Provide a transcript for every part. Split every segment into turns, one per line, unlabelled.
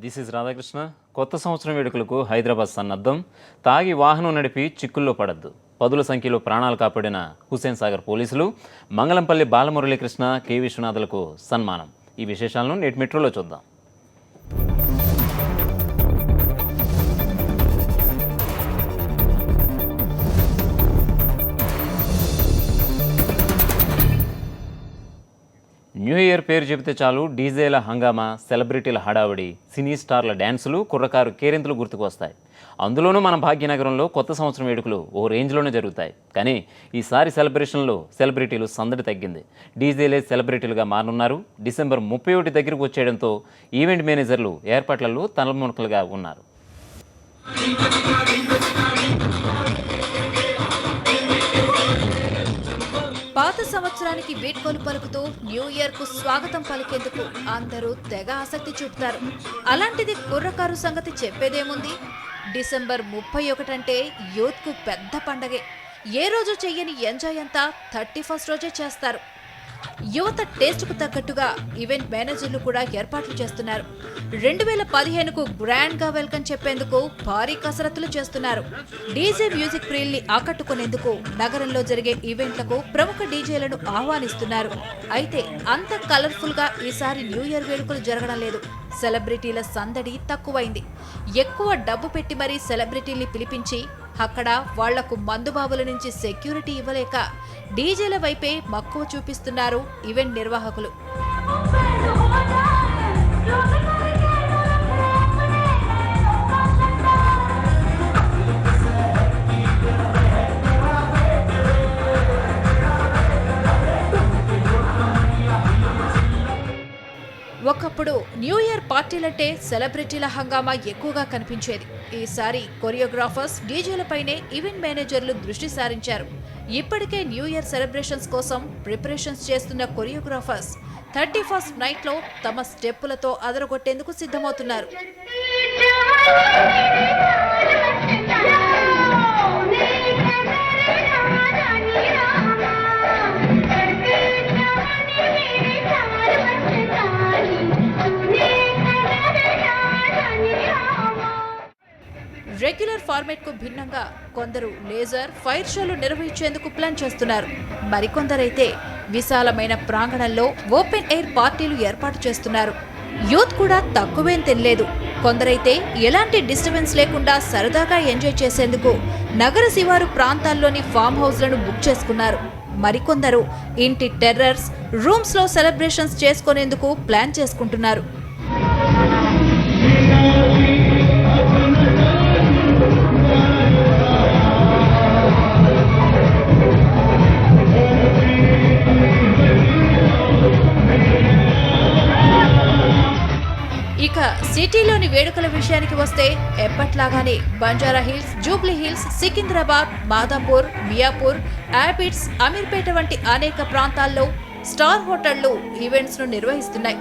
This is Radhakrishna. కొత్త సంవత్సరం వేడుకలకు హైదరాబాద్ సన్నద్ధం. తాగి వాహనం నడిపి చిక్కుల్లో పడద్దు. పదుల సంఖ్యలో ప్రాణాలు కాపాడిన హుస్సేన్ సాగర్ పోలీసులు, మంగళంపల్లి బాలమురళీకృష్ణ, కె విశ్వనాథులకు సన్మానం. ఈ విశేషాలను నేటి మెట్రోలో చూద్దాం. న్యూ ఇయర్ పేరు చెబితే చాలు డీజేల హంగామా, సెలబ్రిటీల హడావుడి, సినీ స్టార్ల డ్యాన్సులు, కుర్రకారు కేరింతలు గుర్తుకు వస్తాయి. అందులోనూ మన భాగ్యనగరంలో కొత్త సంవత్సరం వేడుకలు ఓ రేంజ్లోనే జరుగుతాయి. కానీ ఈసారి సెలబ్రేషన్లో సెలబ్రిటీలు సందడి తగ్గింది. డీజేలే సెలబ్రిటీలుగా మారనున్నారు. డిసెంబర్ 31 దగ్గరకు వచ్చేయడంతో ఈవెంట్ మేనేజర్లు ఏర్పాట్లలో తలమునకలుగా ఉన్నారు.
పాత సంవత్సరానికి వీడ్కోలు పలుకుతూ న్యూ ఇయర్ కు స్వాగతం పలికేందుకు అందరూ తెగ ఆసక్తి చూపుతారు. అలాంటిది కుర్రకారు సంగతి చెప్పేదేముంది? డిసెంబర్ 31 అంటే యూత్ కు పెద్ద పండగే. ఏ రోజు చెయ్యని ఎంజాయ్ అంతా 31st రోజే చేస్తారు. యువత టేస్ట్కు తగ్గట్టుగా ఈవెంట్ మేనేజర్లు కూడా ఏర్పాట్లు చేస్తున్నారు. 2015కు గ్రాండ్ గా వెల్కమ్ చెప్పేందుకు భారీ కసరత్తులు చేస్తున్నారు. డీజే మ్యూజిక్ ప్రియుల్ని ఆకట్టుకునేందుకు నగరంలో జరిగే ఈవెంట్లకు ప్రముఖ డీజేలను ఆహ్వానిస్తున్నారు. అయితే అంత కలర్ఫుల్ గా ఈసారి న్యూ ఇయర్ వేడుకలు జరగడం లేదు. సెలబ్రిటీల సందడి తక్కువైంది. ఎక్కువ డబ్బు పెట్టి మరీ సెలబ్రిటీల్ని పిలిపించి అక్కడ వాళ్లకు మందుబాబుల నుంచి సెక్యూరిటీ ఇవ్వలేక డీజేల వైపే మక్కువ చూపిస్తున్నారు ఈవెంట్ నిర్వాహకులు. ఒకప్పుడు న్యూ ఇయర్ పార్టీలంటే సెలబ్రిటీల హంగామా ఎక్కువగా కనిపించేది. ఈసారి కొరియోగ్రాఫర్స్, డీజేలపైనే ఈవెంట్ మేనేజర్లు దృష్టి సారించారు. ఇప్పటికే న్యూ ఇయర్ సెలబ్రేషన్స్ కోసం ప్రిపరేషన్స్ చేస్తున్న కొరియోగ్రాఫర్స్ 31st నైట్లో తమ స్టెప్పులతో అదరగొట్టేందుకు సిద్ధమవుతున్నారు. రెగ్యులర్ ఫార్మేట్ కు భిన్నంగా కొందరు లేజర్, ఫైర్ షోలు నిర్వహించేందుకు ప్లాన్ చేస్తున్నారు. మరికొందరైతే విశాలమైన ప్రాంగణంలో ఓపెన్ ఎయిర్ పార్టీలు ఏర్పాటు చేస్తున్నారు. యూత్ కూడా తక్కువేం తినలేదు. కొందరైతే ఎలాంటి డిస్టర్బెన్స్ లేకుండా సరదాగా ఎంజాయ్ చేసేందుకు నగర శివారు ప్రాంతాల్లోని ఫామ్ హౌస్లను బుక్ చేసుకున్నారు. మరికొందరు ఇంటి టెర్రర్స్, రూమ్స్ లో సెలబ్రేషన్స్ చేసుకునేందుకు ప్లాన్ చేసుకుంటున్నారు. ఇక సిటీలోని వేడుకల విషయానికి వస్తే ఎప్పట్లాగానే బంజారా హిల్స్, జూబ్లీ హిల్స్, సికింద్రాబాద్, మాదాపూర్, మియాపూర్, యాబిట్స్, అమీర్పేట వంటి అనేక ప్రాంతాల్లో స్టార్ హోటళ్లు ఈవెంట్స్ ను నిర్వహిస్తున్నాయి.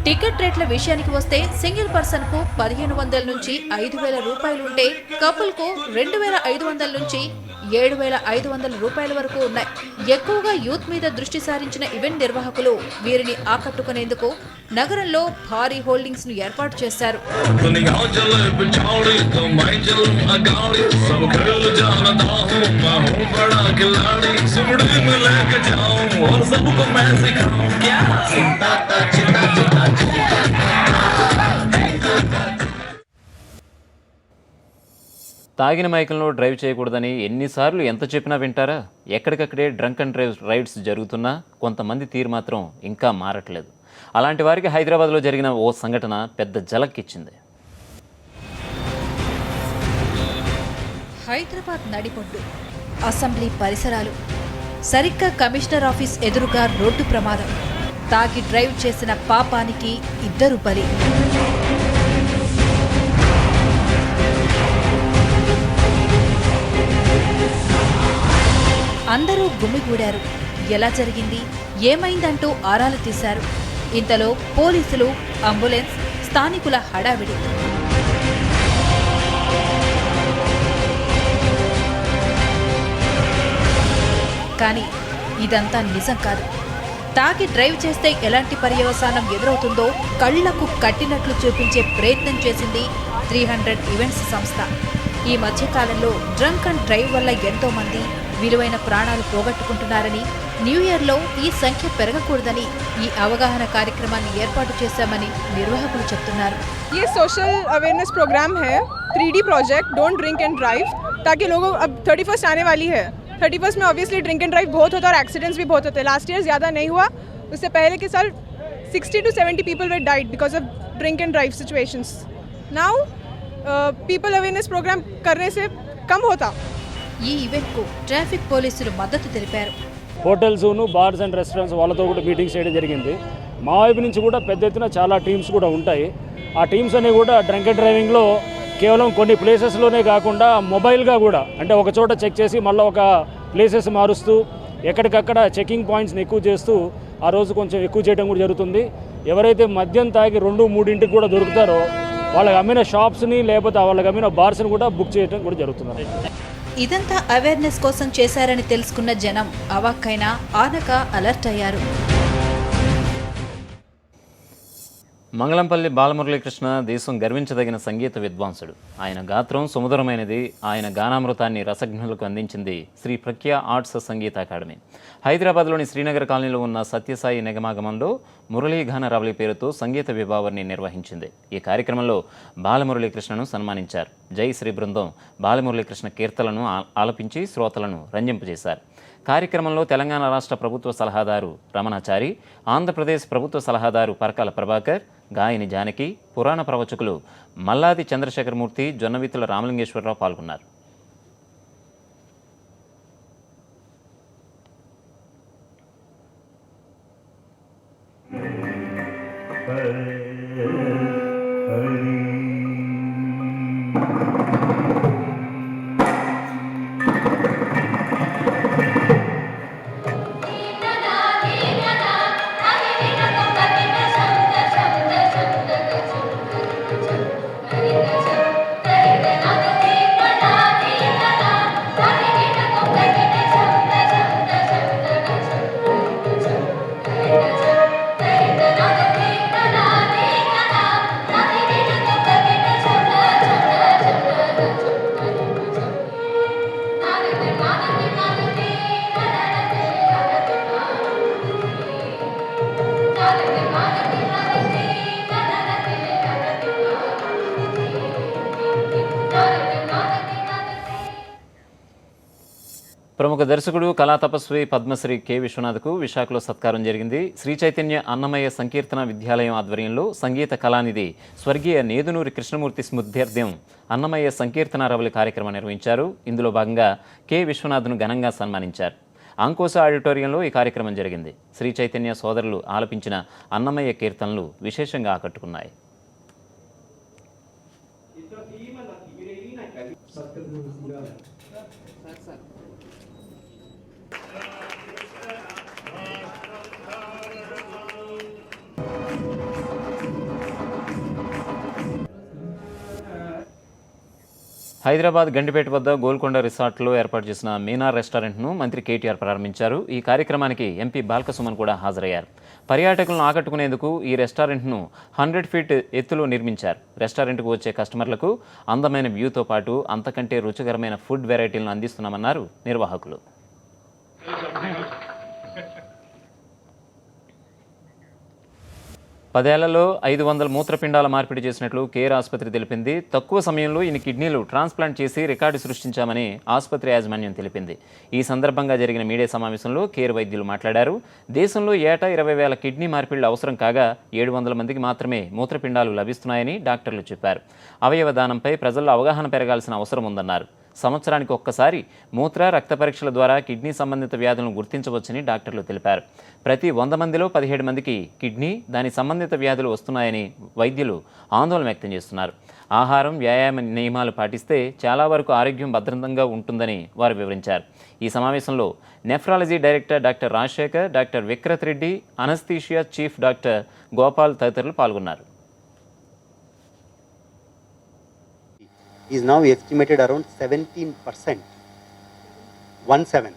టికెట్ రేట్ల విషయానికి వస్తే సింగిల్ పర్సన్ కు 1500 నుంచి 5000 రూపాయలుంటే, కపుల్ కు 2500 నుంచి 7500 రూపాయల వరకు ఉన్నాయి. ఎక్కువగా యూత్ మీద దృష్టి సారించిన ఈవెంట్ నిర్వాహకులు వీరిని ఆకట్టుకునేందుకు నగరంలో భారీ హోల్డింగ్స్ ను ఏర్పాటు చేశారు.
తాగిన మైకంలో డ్రైవ్ చేయకూడదని ఎన్నిసార్లు ఎంత చెప్పినా వింటారా? ఎక్కడికక్కడే డ్రంక్ అండ్ డ్రైవ్ రైడ్స్ జరుగుతున్నా కొంతమంది తీరు మాత్రం ఇంకా మారట్లేదు. అలాంటి వారికి హైదరాబాద్లో జరిగిన ఓ సంఘటన పెద్ద జలక్కిచ్చింది.
హైదరాబాద్ నడిబొడ్డు, అసెంబ్లీ పరిసరాలు, సరిగ్గా కమిషనర్ ఆఫీస్ ఎదురుగా రోడ్డు ప్రమాదం. తాగి డ్రైవ్ చేసిన పాపానికి 2 బలి. అందరూ గుమిగూడారు. ఎలా జరిగింది, ఏమైందంటూ ఆరాలు తీశారు. ఇంతలో పోలీసులు, అంబులెన్స్, స్థానికుల హడావిడి. కానీ ఇదంతా నిజం కాదు. తాగి డ్రైవ్ చేస్తే ఎలాంటి పర్యవసానం ఎదురవుతుందో కళ్లకు కట్టినట్లు చూపించే ప్రయత్నం చేసింది 300 ఈవెంట్స్ సంస్థ. ఈ మధ్యకాలంలో డ్రంక్ అండ్ డ్రైవ్ వల్ల ఎంతో మంది విలువైన ప్రాణాలు పోగొట్టుకుంటున్నారని, న్యూ ఇయర్లో ఈ సంఖ్య పెరగకూడదని ఈ అవగాహన కార్యక్రమాన్ని ఏర్పాటు చేశామని నిర్వాహకులు చెప్తున్నారు.
ये सोशल अवेयरनेस प्रोग्राम है 3D project don't drink and drive, ताकि लोगों अब 31st आने वाली है. 31st में ऑब्वियसली ड्रिंक एंड ड्राइव बहुत होता है और एक्सीडेंट्स भी बहुत होते हैं. लास्ट ईयर ज़्यादा नहीं हुआ, उससे पहले के साल 60 to 70 people were died because of drink and drive situations. Now people awareness program करने से कम होता.
ఈ ఈవెంట్కు ట్రాఫిక్ పోలీసులు మద్దతు తెలిపారు.
హోటల్స్ను బార్స్ అండ్ రెస్టారెంట్స్ వాళ్ళతో కూడా మీటింగ్స్ చేయడం జరిగింది. మా వైపు నుంచి కూడా పెద్ద ఎత్తున చాలా టీమ్స్ కూడా ఉంటాయి. ఆ టీమ్స్ అనేవి కూడా డ్రంక్ అండ్ డ్రైవింగ్లో కేవలం కొన్ని ప్లేసెస్లోనే కాకుండా మొబైల్గా కూడా, అంటే ఒక చోట చెక్ చేసి మళ్ళీ ఒక ప్లేసెస్ మారుస్తూ ఎక్కడికక్కడ చెకింగ్ పాయింట్స్ని ఎక్కువ చేస్తూ ఆ రోజు కొంచెం ఎక్కువ చేయడం కూడా జరుగుతుంది. ఎవరైతే మద్యం తాగి 2-3 కూడా దొరుకుతారో వాళ్ళకి అమ్మిన షాప్స్ని లేకపోతే వాళ్ళకి అమ్మిన బార్స్ని కూడా బుక్ చేయడం కూడా జరుగుతుంది.
ఇదంతా అవేర్నెస్ కోసం చేశారని తెలుసుకున్న జనం అవాక్కైనా ఆనక అలర్ట్ అయ్యారు.
మంగళంపల్లి బాలమురళీకృష్ణ దేశం గర్వించదగిన సంగీత విద్వాంసుడు. ఆయన గాత్రం సుమధురమైనది. ఆయన గానామృతాన్ని రసజ్ఞులకు అందించింది శ్రీ ప్రఖ్యా ఆర్ట్స్ సంగీత అకాడమీ. హైదరాబాద్లోని శ్రీనగర్ కాలనీలో ఉన్న సత్యసాయి నిగమాగమంలో మురళీగాన రవళి పేరుతో సంగీత విభావర్ని నిర్వహించింది. ఈ కార్యక్రమంలో బాలమురళీకృష్ణను సన్మానించారు. జై శ్రీ బృందం బాలమురళీకృష్ణ కీర్తనలను ఆలపించి శ్రోతలను రంజింపజేశారు. కార్యక్రమంలో తెలంగాణ రాష్ట్ర ప్రభుత్వ సలహాదారు రమణాచారి, ఆంధ్రప్రదేశ్ ప్రభుత్వ సలహాదారు పరకాల ప్రభాకర్, గాయని జానకి, పురాణ ప్రవచకులు మల్లాది చంద్రశేఖరమూర్తి, జొన్నవిత్తుల రామలింగేశ్వరరావు పాల్గొన్నారు. ప్రముఖ దర్శకుడు కళా తపస్వి పద్మశ్రీ కె విశ్వనాథ్కు విశాఖలో సత్కారం జరిగింది. శ్రీ చైతన్య అన్నమయ్య సంకీర్తన విద్యాలయం ఆధ్వర్యంలో సంగీత కళానిధి స్వర్గీయ నేదునూరి కృష్ణమూర్తి స్మృత్యర్థం అన్నమయ్య సంకీర్తన రవలి కార్యక్రమం నిర్వహించారు. ఇందులో భాగంగా కె విశ్వనాథ్ను ఘనంగా సన్మానించారు. అంకోస ఆడిటోరియంలో ఈ కార్యక్రమం జరిగింది. శ్రీ చైతన్య సోదరులు ఆలపించిన అన్నమయ్య కీర్తనలు విశేషంగా ఆకట్టుకున్నాయి. హైదరాబాద్ గండిపేట వద్ద గోల్కొండ రిసార్ట్లో ఏర్పాటు చేసిన మీనార్ రెస్టారెంట్ను మంత్రి కేటీఆర్ ప్రారంభించారు. ఈ కార్యక్రమానికి ఎంపీ బాల్కసుమన్ కూడా హాజరయ్యారు. పర్యాటకులను ఆకట్టుకునేందుకు ఈ రెస్టారెంట్ను 100 ఫీట్ ఎత్తులో నిర్మించారు. రెస్టారెంట్కు వచ్చే కస్టమర్లకు అందమైన వ్యూతో పాటు అంతకంటే రుచికరమైన ఫుడ్ వెరైటీలను అందిస్తున్నామన్నారు నిర్వాహకులు. పదేళ్లలో 500 మూత్రపిండాల మార్పిడి చేసినట్లు కేర్ ఆసుపత్రి తెలిపింది. తక్కువ సమయంలో ఇన్ని కిడ్నీలు ట్రాన్స్ప్లాంట్ చేసి రికార్డు సృష్టించామని ఆసుపత్రి యాజమాన్యం తెలిపింది. ఈ సందర్భంగా జరిగిన మీడియా సమావేశంలో కేర్ వైద్యులు మాట్లాడారు. దేశంలో ఏటా 20,000 కిడ్నీ మార్పిళ్లు అవసరం కాగా 700 మందికి మాత్రమే మూత్రపిండాలు లభిస్తున్నాయని డాక్టర్లు చెప్పారు. అవయవ దానంపై ప్రజల్లో అవగాహన పెరగాల్సిన అవసరం ఉందన్నారు. సంవత్సరానికి ఒక్కసారి మూత్ర రక్త పరీక్షల ద్వారా కిడ్నీ సంబంధిత వ్యాధులను గుర్తించవచ్చని డాక్టర్లు తెలిపారు. ప్రతి 100 మందిలో 17 మందికి కిడ్నీ దాని సంబంధిత వ్యాధులు వస్తున్నాయని వైద్యులు ఆందోళన వ్యక్తం చేస్తున్నారు. ఆహారం, వ్యాయామ నియమాలు పాటిస్తే చాలా వరకు ఆరోగ్యం భద్రంగా ఉంటుందని వారు వివరించారు. ఈ సమావేశంలో nephrology director doctor Rajasekhar, doctor Vikrat Reddy, anaesthesia chief doctor Gopal తదితరులు పాల్గొన్నారు.
is now estimated around 17%, 17.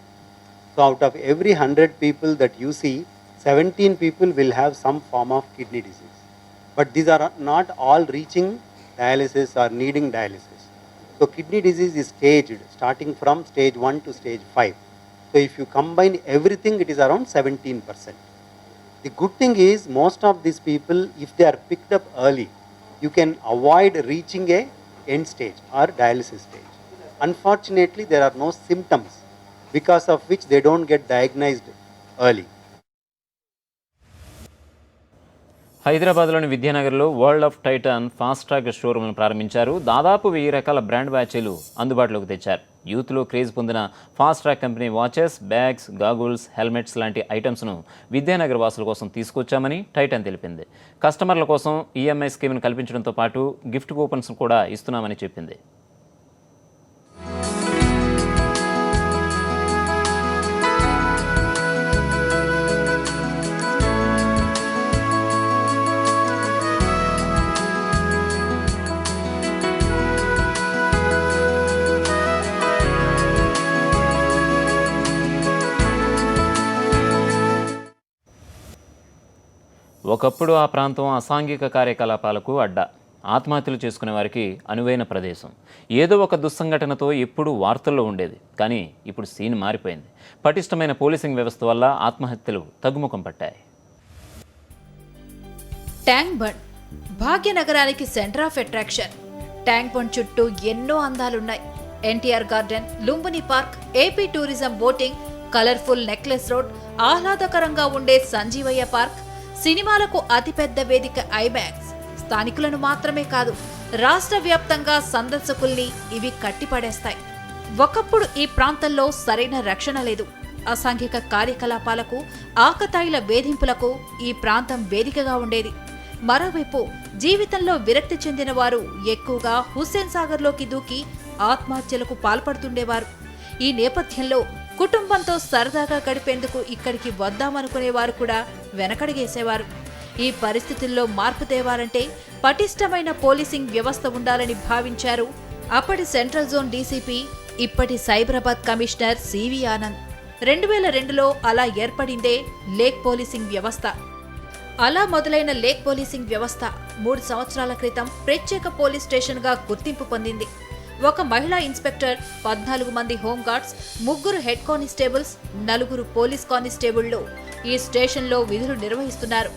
So out of every 100 people that you see, 17 people will have some form of kidney disease. But these are not all reaching dialysis or needing dialysis. So kidney disease is staged starting from stage 1 to stage 5. So if you combine everything, it is around 17%. The good thing is most of these people, if they are picked up early, you can avoid reaching a end stage or dialysis stage. Unfortunately, there are no symptoms because of which they don't get diagnosed early.
హైదరాబాద్లోని విద్యానగర్లో world of Titan fast track షోరూమ్ను ప్రారంభించారు. దాదాపు 1000 రకాల brand బ్యాచీలు అందుబాటులోకి తెచ్చారు. యూత్లో craze పొందిన fast track company watches, bags, goggles, helmets లాంటి ఐటమ్స్ను విద్యానగర్ వాసుల కోసం తీసుకొచ్చామని టైటాన్ తెలిపింది. కస్టమర్ల కోసం ఈఎంఐ స్కీమ్ను కల్పించడంతో పాటు గిఫ్ట్ కూపన్స్ కూడా ఇస్తున్నామని చెప్పింది. ఒకప్పుడు ఆ ప్రాంతం అసాంఘిక కార్యకలాపాలకు అడ్డా, ఆత్మహత్యలు చేసుకునే వారికి అనువైన ప్రదేశం. ఏదో ఒక దుస్సంఘటనతో ఎప్పుడూ వార్తల్లో ఉండేది. కానీ ఇప్పుడు సీన్ మారిపోయింది. పటిష్టమైన పోలీసింగ్ వ్యవస్థ వల్ల ఆత్మహత్యలు తగ్గుముఖం పట్టాయి.
ట్యాంక్ బండ్ భాగ్యనగరానికి centre of attraction. Tank bund చుట్టూ ఎన్నో అందాలున్నాయి. NTR garden, Lumbini park, AP tourism boating, colourful necklace road, ఆహ్లాదకరంగా ఉండే సంజీవయ్య పార్క్, సినిమాలకు అతిపెద్ద వేదిక ఐమాక్స్. స్థానికులను మాత్రమే కాదు, రాష్ట్ర వ్యాప్తంగా సందర్శకుల్ని ఇవి కట్టిపడేస్తాయి. ఒకప్పుడు ఈ ప్రాంతంలో సరైన రక్షణ లేదు. అసాంఘిక కార్యకలాపాలకు, ఆకతాయిల వేధింపులకు ఈ ప్రాంతం వేదికగా ఉండేది. మరోవైపు జీవితంలో విరక్తి చెందిన వారు ఎక్కువగా హుస్సేన్ సాగర్లోకి దూకి ఆత్మహత్యలకు పాల్పడుతుండేవారు. ఈ నేపథ్యంలో కుటుంబంతో సరదాగా గడిపేందుకు ఇక్కడికి వద్దామనుకునేవారు కూడా వెనకడిగేసేవారు. ఈ పరిస్థితుల్లో మార్పు తేవాలంటే పటిష్టమైన పోలీసింగ్ వ్యవస్థ ఉండాలని భావించారు అప్పటి సెంట్రల్ జోన్ డీసీపీ, ఇప్పటి సైబరాబాద్ కమిషనర్ సివి ఆనంద్. 2002లో అలా ఏర్పడిందే లేక్ పోలీసింగ్ వ్యవస్థ. అలా మొదలైన లేక్ పోలీసింగ్ వ్యవస్థ 3 సంవత్సరాల క్రితం ప్రత్యేక పోలీస్ స్టేషన్గా గుర్తింపు పొందింది. ఒక మహిళా ఇన్స్పెక్టర్, 14 మంది హోంగార్డ్స్, 3 హెడ్ కానిస్టేబుల్స్, 4 పోలీస్ కానిస్టేబుళ్లు ఈ స్టేషన్లో విధులు నిర్వహిస్తున్నారు.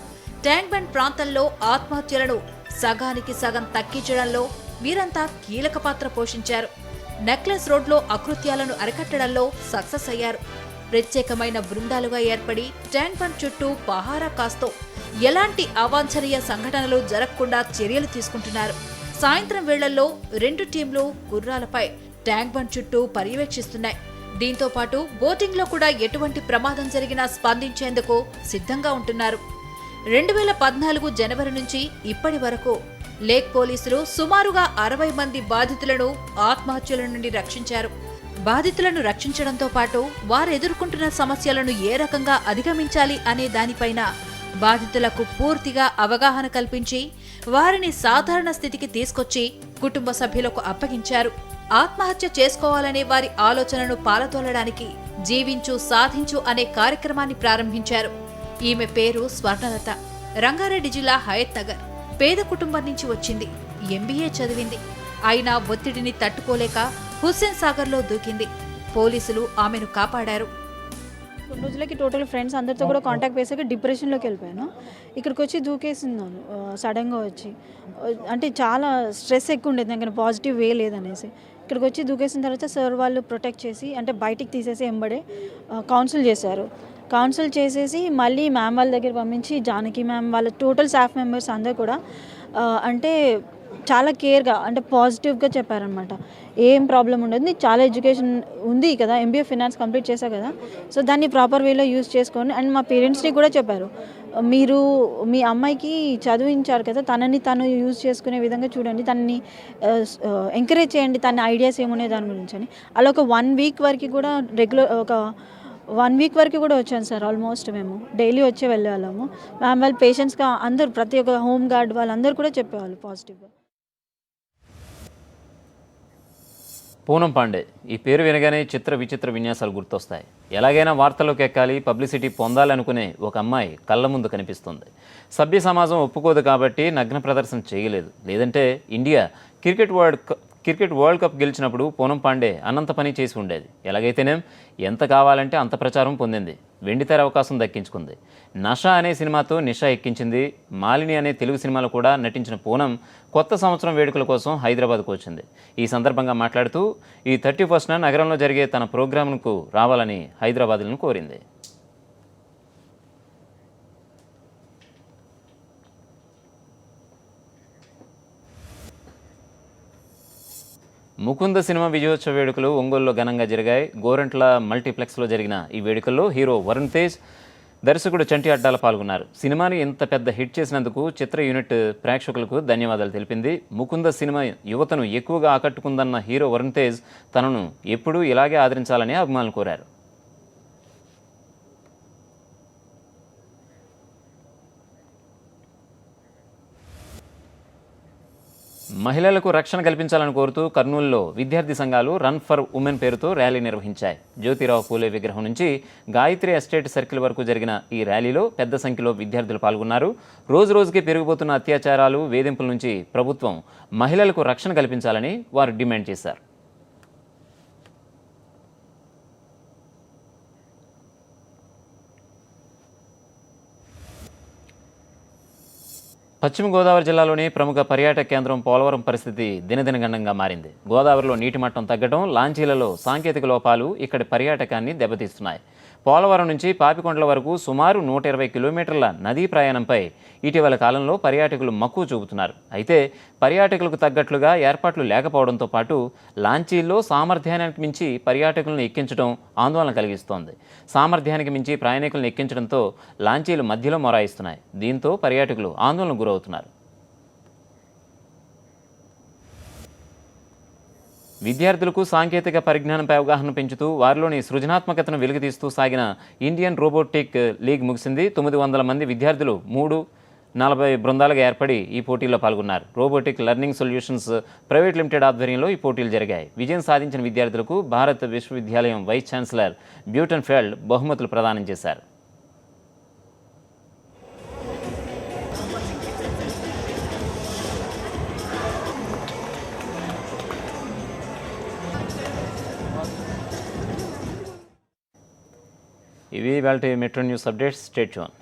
ట్యాంక్ బండ్ ప్రాంతంలో ఆత్మహత్యలను సగానికి సగం తగ్గించడంలో వీరంతా కీలక పాత్ర పోషించారు. నెక్లెస్ రోడ్లో అకృత్యాలను అరికట్టడంలో సక్సెస్ అయ్యారు. ప్రత్యేకమైన బృందాలుగా ఏర్పడి ట్యాంక్ బండ్ చుట్టూ పహారా కాస్తూ ఎలాంటి అవాంఛనీయ సంఘటనలు జరగకుండా చర్యలు తీసుకుంటున్నారు. సాయంత్రం వేళల్లో 2 టీంలు గుర్రాలపై ట్యాంక్ బండ్ చుట్టూ పర్యవేక్షిస్తున్నాయి. దీంతో పాటు బోటింగ్లో కూడా ఎటువంటి ప్రమాదం జరిగినా స్పందించేందుకు సిద్ధంగా ఉంటున్నారు. 2014 జనవరి నుంచి ఇప్పటి వరకు లేక్ పోలీసులు సుమారుగా 60 మంది బాధితులను ఆత్మహత్యల నుండి రక్షించారు. బాధితులను రక్షించడంతో పాటు వారు ఎదుర్కొంటున్న సమస్యలను ఏ రకంగా అధిగమించాలి అనే దానిపైన బాధితులకు పూర్తిగా అవగాహన కల్పించి వారిని సాధారణ స్థితికి తీసుకొచ్చి కుటుంబ సభ్యులకు అప్పగించారు. ఆత్మహత్య చేసుకోవాలనే వారి ఆలోచనను పాలతోలడానికి జీవించు సాధించు అనే కార్యక్రమాన్ని ప్రారంభించారు. ఈమె పేరు స్వర్ణలత. రంగారెడ్డి జిల్లా హయత్ నగర్ పేద కుటుంబం నుంచి వచ్చింది. ఎంబీఏ చదివింది. అయినా ఒత్తిడిని తట్టుకోలేక హుస్సేన్ సాగర్లో దూకింది. పోలీసులు ఆమెను కాపాడారు.
కొన్ని రోజులకి టోటల్ ఫ్రెండ్స్ అందరితో కూడా కాంటాక్ట్ వేసాక డిప్రెషన్లోకి వెళ్ళిపోయాను. ఇక్కడికి వచ్చి దూకేసిందాను సడన్గా వచ్చి. అంటే చాలా స్ట్రెస్ ఎక్కువ ఉండేది, నాకు పాజిటివ్ వే లేదనేసి ఇక్కడికి వచ్చి దూకేసిన తర్వాత సార్ వాళ్ళు ప్రొటెక్ట్ చేసి అంటే బయటికి తీసేసి ఎంబడే కౌన్సిల్ చేశారు. కౌన్సిల్ చేసేసి మళ్ళీ మ్యామ్ వాళ్ళ దగ్గర పంపించి జానకి మ్యామ్ వాళ్ళ టోటల్ స్టాఫ్ మెంబర్స్ అందరూ కూడా అంటే చాలా కేర్గా అంటే పాజిటివ్గా చెప్పారనమాట. ఏం ప్రాబ్లం ఉండదు, నీకు చాలా ఎడ్యుకేషన్ ఉంది కదా, ఎంబీఏ ఫినాన్స్ కంప్లీట్ చేశా కదా, సో దాన్ని ప్రాపర్ వేలో యూజ్ చేసుకొని. అండ్ మా పేరెంట్స్ని కూడా చెప్పారు, మీరు మీ అమ్మాయికి చదివించారు కదా, తనని తను యూజ్ చేసుకునే విధంగా చూడండి, తనని ఎంకరేజ్ చేయండి, తన ఐడియాస్ ఏమున్నాయి దాని గురించి అని. అలా ఒక 1 వీక్ వరకు కూడా ఒక 1 వీక్ వరకు కూడా వచ్చాను సార్. ఆల్మోస్ట్ మేము డైలీ వచ్చి వెళ్ళేవాళ్ళము. మ్యామ్ వాళ్ళు పేషెంట్స్గా అందరూ ప్రతి ఒక్క హోమ్ గార్డ్ వాళ్ళందరూ కూడా చెప్పేవాళ్ళు పాజిటివ్గా.
పూనం పాండే ఈ పేరు వినగానే చిత్ర విచిత్ర విన్యాసాలు గుర్తొస్తాయి. ఎలాగైనా వార్తల్లోకి ఎక్కాలి, పబ్లిసిటీ పొందాలనుకునే ఒక అమ్మాయి కళ్ళ ముందు కనిపిస్తుంది. సభ్య సమాజం ఒప్పుకోదు కాబట్టి నగ్న ప్రదర్శన చేయలేదు. లేదంటే ఇండియా క్రికెట్ వరల్డ్ కప్ గెలిచినప్పుడు పూనం పాండే అనంత పని చేసి ఉండేది. ఎలాగైతేనేం ఎంత కావాలంటే అంత ప్రచారం పొందింది. వెండితెర అవకాశం దక్కించుకుంది. నష అనే సినిమాతో నిషా ఎక్కించింది. మాలిని అనే తెలుగు సినిమాలో కూడా నటించిన పూనం కొత్త సంవత్సరం వేడుకల కోసం హైదరాబాద్కు వచ్చింది. ఈ సందర్భంగా మాట్లాడుతూ ఈ 31న నగరంలో జరిగే తన ప్రోగ్రాంకు రావాలని హైదరాబాద్లను కోరింది. ముకుంద సినిమా విజయోత్సవ వేడుకలు ఒంగోలులో ఘనంగా జరిగాయి. గోరంట్ల మల్టీప్లెక్స్లో జరిగిన ఈ వేడుకల్లో హీరో వరుణ్ తేజ్, దర్శకుడు చంటి అడ్డాల పాల్గొన్నారు. సినిమాని ఇంత పెద్ద హిట్ చేసినందుకు చిత్ర యూనిట్ ప్రేక్షకులకు ధన్యవాదాలు తెలిపింది. ముకుంద సినిమా యువతను ఎక్కువగా ఆకట్టుకుందన్న హీరో వరుణ్ తేజ్ తనను ఎప్పుడూ ఇలాగే ఆదరించాలని అభిమానులు కోరారు. మహిళలకు రక్షణ కల్పించాలని కోరుతూ కర్నూలులో విద్యార్థి సంఘాలు రన్ ఫర్ ఉమెన్ పేరుతో ర్యాలీ నిర్వహించాయి. జ్యోతిరావు పూలే విగ్రహం నుంచి గాయత్రి ఎస్టేట్ సర్కిల్ వరకు జరిగిన ఈ ర్యాలీలో పెద్ద సంఖ్యలో విద్యార్థులు పాల్గొన్నారు. రోజురోజుకి పెరిగిపోతున్న అత్యాచారాలు, వేధింపుల నుంచి ప్రభుత్వం మహిళలకు రక్షణ కల్పించాలని వారు డిమాండ్ చేశారు. పశ్చిమ గోదావరి జిల్లాలోని ప్రముఖ పర్యాటక కేంద్రం పోలవరం పరిస్థితి దినదినగండంగా మారింది. గోదావరిలో నీటి మట్టం తగ్గడం, లాంచీలలో సాంకేతిక లోపాలు ఇక్కడి పర్యాటకాన్ని దెబ్బతీస్తున్నాయి. పోలవరం నుంచి పాపికొండల వరకు సుమారు 120 కిలోమీటర్ల నదీ ప్రయాణంపై ఇటీవల కాలంలో పర్యాటకులు మక్కువ చూపుతున్నారు. అయితే పర్యాటకులకు తగ్గట్లుగా ఏర్పాట్లు లేకపోవడంతో పాటు లాంచీల్లో సామర్థ్యానికి మించి పర్యాటకులను ఎక్కించడం ఆందోళన కలిగిస్తోంది. సామర్థ్యానికి మించి ప్రయాణికులను ఎక్కించడంతో లాంచీలు మధ్యలో మొరాయిస్తున్నాయి. దీంతో పర్యాటకులు ఆందోళనకు గురవుతున్నారు. విద్యార్థులకు సాంకేతిక పరిజ్ఞానంపై అవగాహన పెంచుతూ వారిలోని సృజనాత్మకతను వెలుగుతీస్తూ సాగిన ఇండియన్ రోబోటిక్ లీగ్ ముగిసింది. 900 మంది విద్యార్థులు 40 బృందాలుగా ఏర్పడి ఈ పోటీల్లో పాల్గొన్నారు. Robotic learning solutions private limited ఆధ్వర్యంలో ఈ పోటీలు జరిగాయి. విజయం సాధించిన విద్యార్థులకు భారత్ విశ్వవిద్యాలయం వైస్ ఛాన్సలర్ బ్యూటన్ ఫెల్డ్ బహుమతులు ప్రదానం చేశారు. ఇవి ఇవాల్టి metro news updates. Stay tune.